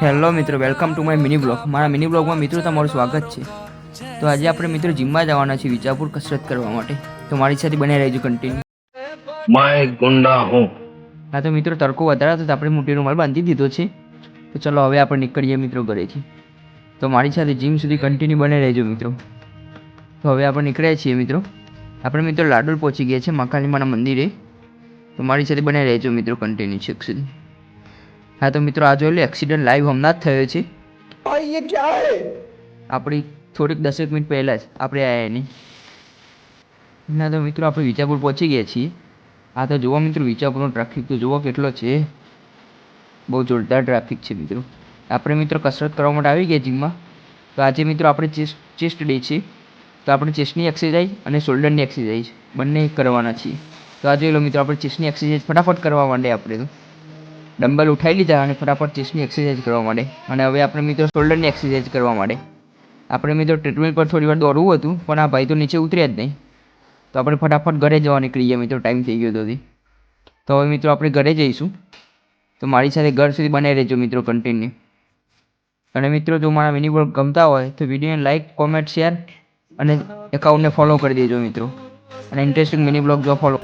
Hello મિત્રો, welcome to my mini blog. મારા mini બ્લોગમાં મિત્રો તમારું સ્વાગત છે. તો આજે આપણે મિત્રો જીમમાં જવાના છીએ વિજાપુર કસરત કરવા માટે. તો મારી સાથે બને રહેજો કન્ટિન્યુ. मैं गुंडा हूँ. હા તો મિત્રો તડકો વધારે હતો તો આપણે મોટી રૂમાલ બાંધી દીધો છે. તો ચલો હવે આપણે નીકળીએ મિત્રો ઘરેથી. તો મારી સાથે જીમ સુધી કન્ટિન્યુ બને રહેજો મિત્રો. તો હવે આપણે નીકળ્યા છીએ મિત્રો. આપણે મિત્રો લાડોલ પહોંચી ગયા છે મહાકાલીમાના મંદિરે. તો મારી સાથે બને રહેજો મિત્રો કન્ટિન્યુ છેક સુધી. હા તો મિત્રો આ જોઈ લો એક્સિડન્ટ લાઈવ હમણાં જ થયો છે. भाई ये क्या है? આપણી થોડીક 10 મિનિટ પહેલાં જ આપણે આવ્યા એની. ના તો મિત્રો આપણે વિજાપુર પહોંચી ગયા છીએ. આ તો જુઓ મિત્રો વિજાપુરનો ટ્રાફિક તો જુઓ કેટલો છે. બહુ જોરદાર ટ્રાફિક છે મિત્રો. આપણે મિત્રો કસરત કરવા માટે આવી ગયા જીમમાં. તો આજે મિત્રો આપણે ચેસ્ટ ડે છે. તો આપણે ચેસ્ટની એક્સરસાઇઝ અને શોલ્ડરની એક્સરસાઇઝ બંને કરવાના છીએ. તો આ જોઈ લો મિત્રો આપણે ચેસ્ટની એક્સરસાઇઝ ફટાફટ કરવા માંડે. આપણે તો ડમ્બલ ઉઠાવી લીધા અને ફટાફટ ચેસ્ટની એક્સરસાઇઝ કરવા માંડે. અને હવે આપણે મિત્રો શોલ્ડરની એક્સરસાઇઝ કરવા માંડે. આપણે મિત્રો ટ્રીટમેન્ટ પર થોડી વાર દોડવું હતું પણ આ ભાઈ તો નીચે ઉતર્યા જ નહીં. તો આપણે ફટાફટ ઘરે જવા નીકળી ગયા મિત્રો, ટાઈમ થઈ ગયો હતો. તો હવે મિત્રો આપણે ઘરે જઈશું. તો મારી સાથે ઘર સુધી બનાવી રહેજો મિત્રો કન્ટિન્યુ. અને મિત્રો જો મારા મિની બ્લોગ ગમતા હોય તો વિડીયોને લાઇક, કોમેન્ટ, શેર અને એકાઉન્ટને ફોલો કરી દેજો મિત્રો. અને ઇન્ટરેસ્ટિંગ મિની બ્લોગ જો ફોલો